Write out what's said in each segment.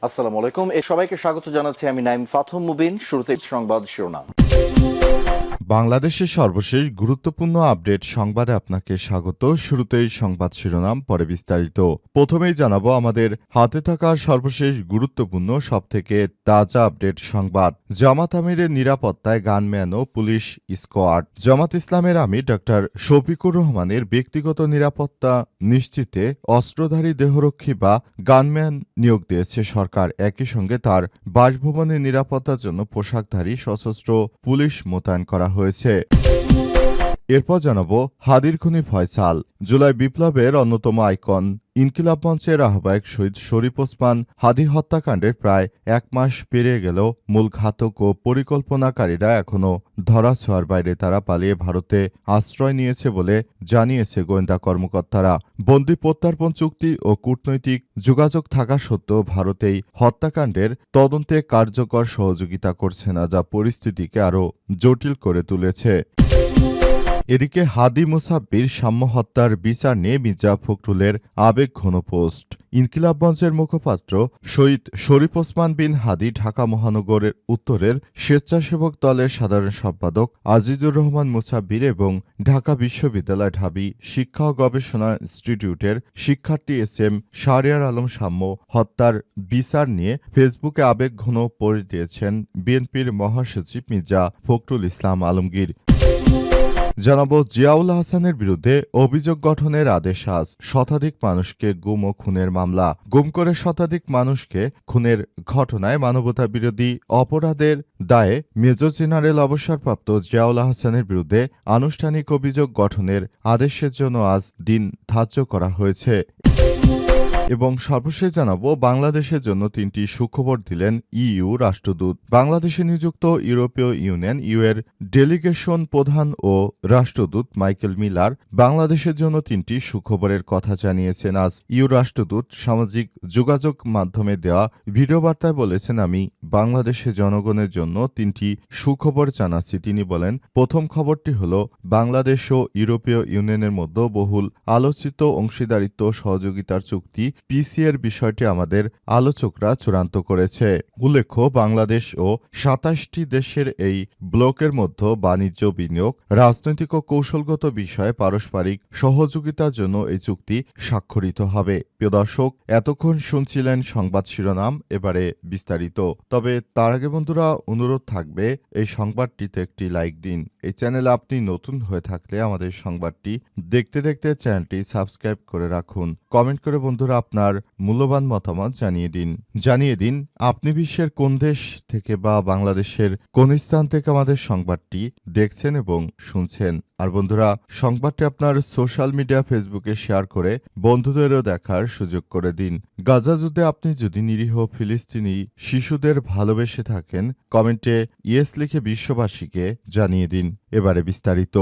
আসসালামু আলাইকুম। সবাইকে স্বাগত জানাচ্ছি আমি নাইম ফাথম মুবিন। শুরুতে সংবাদ শিরোনাম। বাংলাদেশের সর্বশেষ গুরুত্বপূর্ণ আপডেট সংবাদে আপনাকে স্বাগত। শুরুতেই সংবাদ শিরোনাম, পরে বিস্তারিত। প্রথমেই জানাবো আমাদের হাতে থাকা সর্বশেষ গুরুত্বপূর্ণ সবথেকে তাজা আপডেট সংবাদ। জামাত আমিরের নিরাপত্তায় গানম্যান ও পুলিশ স্কোয়াড। জামাত ইসলামের আমির ডক্টর শফিকুর রহমানের ব্যক্তিগত নিরাপত্তা নিশ্চিতে অস্ত্রধারী দেহরক্ষী বা গানম্যান নিয়োগ দিয়েছে সরকার। একই সঙ্গে তার বাসভবনের নিরাপত্তার জন্য পোশাকধারী সশস্ত্র পুলিশ মোতায়েন করা হয়েছে। এরপর জানাবো হাদির খুনি ফয়সাল। জুলাই বিপ্লবের অন্যতম আইকন ইনকিলাব মঞ্চের আহ্বায়ক শহীদ শরীফ ওসমান হাদি হত্যাকাণ্ডের প্রায় এক মাস পেরিয়ে গেলেও মূল ঘাতক ও পরিকল্পনাকারীরা এখনও ধরাছোঁয়ার বাইরে। তারা পালিয়ে ভারতে আশ্রয় নিয়েছে বলে জানিয়েছে গোয়েন্দা কর্মকর্তারা। বন্দি প্রত্যার্পণ চুক্তি ও কূটনৈতিক যোগাযোগ থাকা সত্ত্বেও ভারতেই হত্যাকাণ্ডের তদন্তে কার্যকর সহযোগিতা করছে না, যা পরিস্থিতিকে আরও জটিল করে তুলেছে। এদিকে হাদি মুসাব্বির সাম্য হত্যার বিচার নিয়ে মির্জা ফখরুলের আবেগঘন পোস্ট। ইনকিলাব মঞ্চের মুখপাত্র শহীদ শরীফ ওসমান বিন হাদি, ঢাকা মহানগরের উত্তরের স্বেচ্ছাসেবক দলের সাধারণ সম্পাদক আজিজুর রহমান মুসাব্বির এবং ঢাকা বিশ্ববিদ্যালয় ঢাবি শিক্ষা ও গবেষণা ইনস্টিটিউটের শিক্ষার্থী এস.এম. শাহরিয়ার আলম সাম্য হত্যার বিচার নিয়ে ফেসবুকে আবেগঘন পোস্ট দিয়েছেন বিএনপির মহাসচিব মির্জা ফখরুল ইসলাম আলমগীর। জানাবো জিয়াউল হাসানের বিরুদ্ধে অভিযোগ গঠনের আদেশ আজ। শতাধিক মানুষকে গুম ও খুনের মামলা। গুম করে শতাধিক মানুষকে খুনের ঘটনায় মানবতা বিরোধী অপরাধের দায়ে মেজর জেনারেল অবসরপ্রাপ্ত জিয়াউল হাসানের বিরুদ্ধে আনুষ্ঠানিক অভিযোগ গঠনের আদেশের জন্য আজ দিন ধার্য করা হয়েছে। এবং সর্বশেষ জানাবো বাংলাদেশের জন্য 3টি সুখবর দিলেন ইইউ রাষ্ট্রদূত। বাংলাদেশে নিযুক্ত ইউরোপীয় ইউনিয়ন এর ডেলিগেশন প্রধান ও রাষ্ট্রদূত মাইকেল মিলার বাংলাদেশের জন্য 3টি সুখবরের কথা জানিয়েছেন। আজ ইইউ রাষ্ট্রদূত সামাজিক যোগাযোগ মাধ্যমে দেওয়া ভিডিও বার্তায় বলেছেন, আমি বাংলাদেশের জনগণের জন্য 3টি সুখবর জানাচ্ছি। তিনি বলেন, প্রথম খবরটি হল বাংলাদেশ ও ইউরোপীয় ইউনিয়নের মধ্যে বহুল আলোচিত অংশীদারিত্ব সহযোগিতার চুক্তি পিসিএর বিষয়টি আমাদের আলোচকরা চূড়ান্ত করেছে। উল্লেখ্য, বাংলাদেশ ও 27টি দেশের এই ব্লকের মধ্যে বাণিজ্য, বিনিয়োগ, রাজনৈতিক ও কৌশলগত বিষয়ে পারস্পরিক সহযোগিতার জন্য এই চুক্তি স্বাক্ষরিত হবে। প্রিয় দর্শক, এতক্ষণ শুনছিলেন সংবাদ শিরোনাম, এবারে বিস্তারিত। তবে তার আগে বন্ধুরা অনুরোধ থাকবে এই সংবাদটিতে একটি লাইক দিন। এই চ্যানেলে আপনি নতুন হয়ে থাকলে আমাদের সংবাদটি দেখতে দেখতে চ্যানেলটি সাবস্ক্রাইব করে রাখুন। কমেন্ট করে বন্ধুরা আপনার মূল্যবান মতামত জানিয়ে দিন আপনি বিশ্বের কোন দেশ থেকে বা বাংলাদেশের কোন স্থান থেকে আমাদের সংবাদটি দেখছেন এবং শুনছেন। আর বন্ধুরা, সংবাদটি আপনার সোশ্যাল মিডিয়া ফেসবুকে শেয়ার করে বন্ধুদেরও দেখার সুযোগ করে দিন। গাজা যুদ্ধে আপনি যদি নিরীহ ফিলিস্তিনি শিশুদের ভালোবেসে থাকেন, কমেন্টে ইয়েস লিখে বিশ্ববাসীকে জানিয়ে দিন। এবারে বিস্তারিত।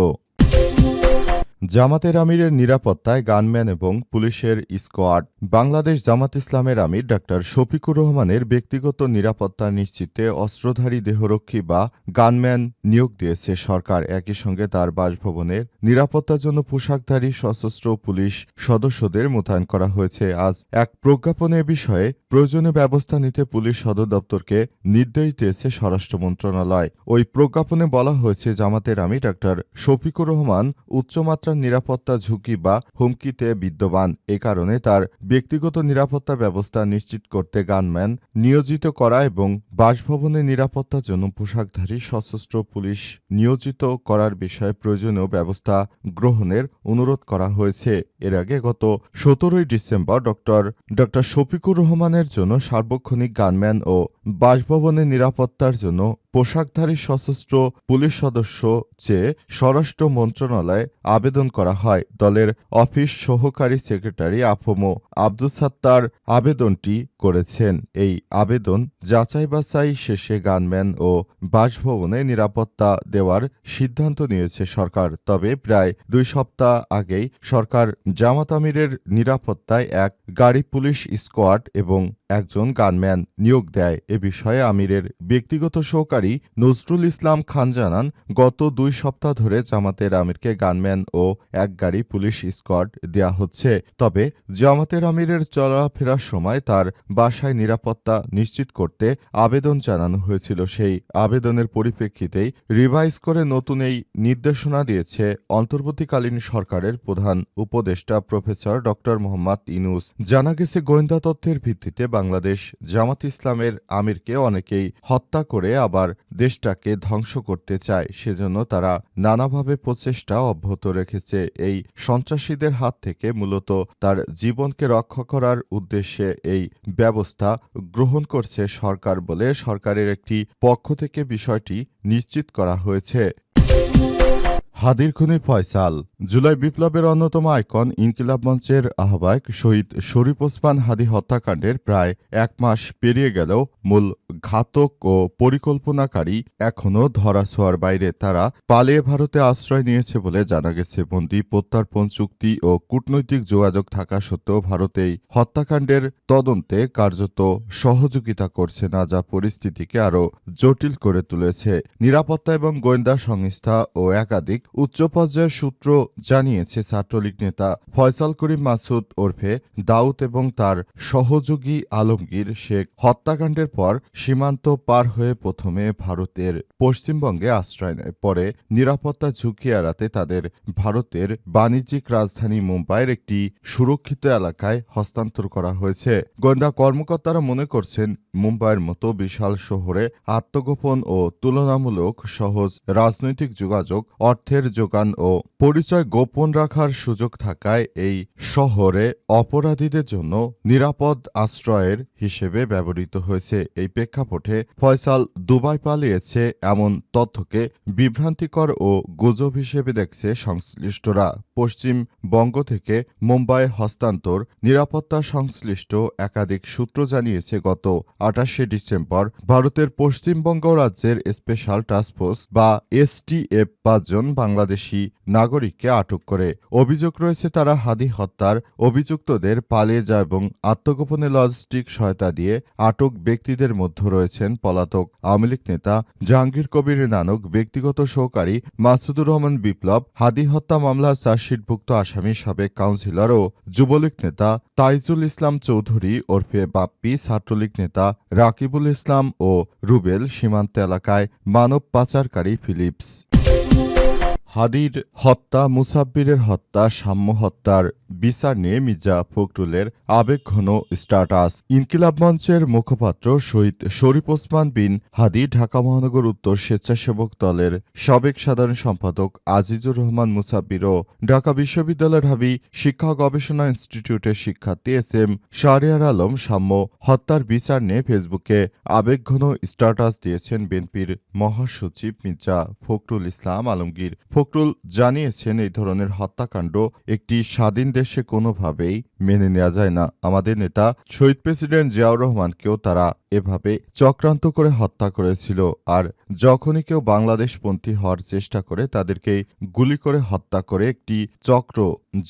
জামাতের আমিরের নিরাপত্তায় গানম্যান এবং পুলিশের স্কোয়াড। বাংলাদেশ জামাত ইসলামের আমির ডক্টর শফিকুর রহমানের ব্যক্তিগত নিরাপত্তা নিশ্চিতে অস্ত্রধারী দেহরক্ষী বা গানম্যান নিয়োগ দিয়েছে সরকার। একই সঙ্গে তার বাসভবনের নিরাপত্তার জন্য পোশাকধারী সশস্ত্র পুলিশ সদস্যদের মোতায়েন করা হয়েছে। আজ এক প্রজ্ঞাপনে বিষয়ে প্রয়োজনীয় ব্যবস্থা নিতে পুলিশ সদর দপ্তরকে নির্দেশ দিয়েছে স্বরাষ্ট্র মন্ত্রণালয়। ওই প্রজ্ঞাপনে বলা হয়েছে, জামাতের আমির ডক্টর শফিকুর রহমান উচ্চমাত্রার নিরাপত্তা ঝুঁকি বা হুমকিতে বিদ্যমান। এ কারণে তার ব্যক্তিগত নিরাপত্তা ব্যবস্থা নিশ্চিত করতে গানম্যান নিয়োজিত করা এবং বাসভবনের নিরাপত্তার জন্য পোশাকধারী সশস্ত্র পুলিশ নিয়োজিত করার বিষয়ে প্রয়োজনীয় ব্যবস্থা গ্রহণের অনুরোধ করা হয়েছে। এর আগে গত 17 ডিসেম্বর ডক্টর শফিকুর রহমানের জন্য সার্বক্ষণিক গানম্যান ও বাসভবনের নিরাপত্তার জন্য পোশাকধারী সশস্ত্র পুলিশ সদস্য চেয়ে স্বরাষ্ট্র মন্ত্রণালয়ে আবেদন করা হয়। দলের অফিস সহকারী সেক্রেটারি আফমো আব্দুস সাত্তার আবেদনটি করেছেন। এই আবেদন যাচাই বাছাই শেষে গানম্যান ও বাসভবনে নিরাপত্তা দেওয়ার সিদ্ধান্ত নিয়েছে সরকার। তবে প্রায় 2 সপ্তাহ আগেই সরকার জামাত আমিরের নিরাপত্তায় এক গাড়ি পুলিশ স্কোয়াড এবং একজন গানম্যান নিয়োগ দেয়। এ বিষয়ে আমিরের ব্যক্তিগত সহকারী নজরুল ইসলাম খান জানান, গত 2 সপ্তাহ ধরে জামাতের আমিরকে গানম্যান ও এক গাড়ি পুলিশ স্কোয়াড দেয়া হচ্ছে। তবে জামাতের আমিরের চলাফেরার সময় তার বাসায় নিরাপত্তা নিশ্চিত করতে আবেদন জানানো হয়েছিল। সেই আবেদনের পরিপ্রেক্ষিতেই রিভাইজ করে নতুন এই নির্দেশনা দিয়েছে অন্তর্বর্তীকালীন সরকারের প্রধান উপদেষ্টা প্রফেসর ড. মোহাম্মদ ইউনূস। জানা গেছে, গোয়েন্দা তথ্যের ভিত্তিতে বাংলাদেশ জামাত ইসলামের আমিরকে অনেকেই হত্যা করে আবার দেশটাকে ধ্বংস করতে চায়। সেজন্য তারা নানাভাবে প্রচেষ্টা অব্যাহত রেখেছে। এই সন্ত্রাসীদের হাত থেকে মূলত তার জীবনকে রক্ষা করার উদ্দেশ্যে এই ব্যবস্থা গ্রহণ করছে সরকার বলে সরকারের একটি পক্ষ থেকে বিষয়টি নিশ্চিত করা হয়েছে। হাদির খুনি ফয়সাল। জুলাই বিপ্লবের অন্যতম আইকন ইনকিলাব মঞ্চের আহ্বায়ক শহীদ শরীফ ওসমান হাদি হত্যাকাণ্ডের প্রায় 1 মাস পেরিয়ে গেলেও মূল ঘাতক ও পরিকল্পনাকারী এখনও ধরাছোঁয়ার বাইরে। তারা পালিয়ে ভারতে আশ্রয় নিয়েছে বলে জানা গেছে। বন্দি প্রত্যার্পণ চুক্তি ও কূটনৈতিক যোগাযোগ থাকা সত্ত্বেও ভারত এই হত্যাকাণ্ডের তদন্তে কার্যত সহযোগিতা করছে না, যা পরিস্থিতিকে আরও জটিল করে তুলেছে। নিরাপত্তা এবং গোয়েন্দা সংস্থা ও একাধিক উচ্চ পর্যায়ের সূত্র জানিয়েছে, ছাত্রলীগ নেতা ফয়সাল করিম মাসুদ ওরফে দাউদ এবং তার সহযোগী আলমগীর শেখ হত্যাকাণ্ডের পর সীমান্ত পার হয়ে প্রথমে ভারতের পশ্চিমবঙ্গে আশ্রয় নেয়। পরে নিরাপত্তা ঝুঁকি এড়াতে তাদের ভারতের বাণিজ্যিক রাজধানী মুম্বাইয়ের একটি সুরক্ষিত এলাকায় হস্তান্তর করা হয়েছে। গোয়েন্দা কর্মকর্তারা মনে করছেন, মুম্বাইয়ের মতো বিশাল শহরে আত্মগোপন ও তুলনামূলক সহজ রাজনৈতিক যোগাযোগ, অর্থের যোগান ও পরিচয় গোপন রাখার সুযোগ থাকায় এই শহরে অপরাধীদের জন্য নিরাপদ আশ্রয়ের হিসেবে ব্যবহৃত হয়েছে। এই প্রেক্ষাপটে ফয়সাল দুবাই পালিয়েছে এমন তথ্যকে বিভ্রান্তিকর ও গুজব হিসেবে দেখছে সংশ্লিষ্টরা। পশ্চিমবঙ্গ থেকে মুম্বাই হস্তান্তর নিরাপত্তা সংশ্লিষ্ট একাধিক সূত্র জানিয়েছে, গত 28শে ডিসেম্বর ভারতের পশ্চিমবঙ্গ রাজ্যের স্পেশাল টাস্কফোর্স বা এসটিএফ 5 জন বাংলাদেশি নাগরিককে আটক করে। অভিযোগ রয়েছে, তারা হাদি হত্যার অভিযুক্তদের পালিয়ে যায় এবং আত্মগোপনে লজিস্টিক সহায়তা দিয়ে। আটক ব্যক্তিদের মধ্যে রয়েছেন পলাতক আওয়ামী লীগ নেতা জাহাঙ্গীর কবির নানক, ব্যক্তিগত সহকারী মাসুদুর রহমান বিপ্লব, হাদি হত্যা মামলার চার্জশিটভুক্ত আসামি সাবেক কাউন্সিলর ও যুবলীগ নেতা তাইজুল ইসলাম চৌধুরী ওরফে বাপ্পি, ছাত্রলীগ নেতা রাকিবুল ইসলাম ও রুবেল, সীমান্ত এলাকায় মানব পাচারকারী ফিলিপস। হাদির হত্যা, মুসাব্বিরের হত্যা, সাম্য হত্যার বিচার নিয়ে মির্জা ফখরুলের আবেগঘন স্ট্যাটাস। ইনকিলাব মঞ্চের মুখপাত্র শহীদ শরীফ ওসমান বিন হাদি, ঢাকা মহানগর উত্তর স্বেচ্ছাসেবক দলের সাবেক সাধারণ সম্পাদক আজিজুর রহমান মুসাব্বির ও ঢাকা বিশ্ববিদ্যালয়ের ঢাবি শিক্ষা গবেষণা ইনস্টিটিউটের শিক্ষার্থী এস.এম. শাহরিয়ার আলম সাম্য হত্যার বিচার নিয়ে ফেসবুকে আবেগঘন স্ট্যাটাস দিয়েছেন বিএনপির মহাসচিব মির্জা ফখরুল ইসলাম আলমগীর। ফখরুল জানিয়েছেন, এই ধরনের হত্যাকাণ্ড একটি স্বাধীন দেশে কোনোভাবেই মেনে নেওয়া যায় না। আমাদের নেতা শহীদ প্রেসিডেন্ট জিয়াউর রহমানকেও তারা এভাবে চক্রান্ত করে হত্যা করেছিল। আর যখনই কেউ বাংলাদেশপন্থী হওয়ার চেষ্টা করে তাদেরকে গুলি করে হত্যা করে, একটি চক্র,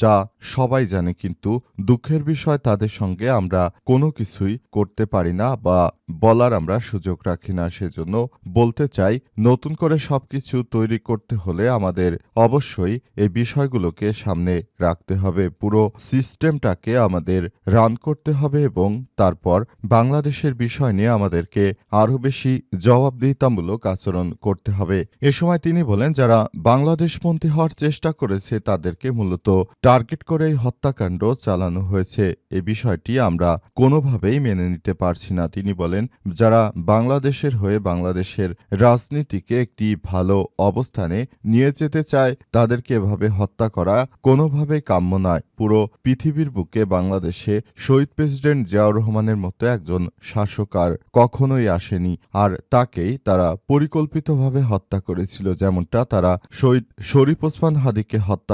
যা সবাই জানে। কিন্তু দুঃখের বিষয়, তাদের সঙ্গে আমরা কোনো কিছুই করতে পারি না বা বলার আমরা সুযোগ রাখি না। সেজন্য বলতে চাই, নতুন করে সবকিছু তৈরি করতে হলে আমাদের অবশ্যই এই বিষয়গুলোকে সামনে রাখতে হবে। পুরো সিস্টেমটাকে আমাদের রান করতে হবে এবং তারপর বাংলাদেশের বিষয় নিয়ে আমাদেরকে আরও বেশি জবাবদিহিতামূলক আচরণ করতে হবে। এ সময় তিনি বলেন, যারা বাংলাদেশপন্থী হওয়ার চেষ্টা করেছে তাদেরকে মূলত টার্গেট করেই হত্যাকাণ্ড চালানো হয়েছে। এই বিষয়টি আমরা কোনোভাবেই মেনে নিতে পারছি না। তিনি বলেন, যারা বাংলাদেশের হয়ে বাংলাদেশের রাজনীতিকে একটি ভালো অবস্থানে নিয়ে যেতে চায় তাদেরকে এভাবে হত্যা করা কোনোভাবেই কাম্য নয়। পুরো পৃথিবীর বুকে বাংলাদেশে শহীদ প্রেসিডেন্ট জিয়াউর রহমানের মতো একজন শাসক আর কখনোই আসেনি, আর তাকেই তারা পরিকল্পিতভাবে হত্যা করেছিল। যেমনটা তারা শহীদ শরীফ ওসমান হাদিকে হত্যা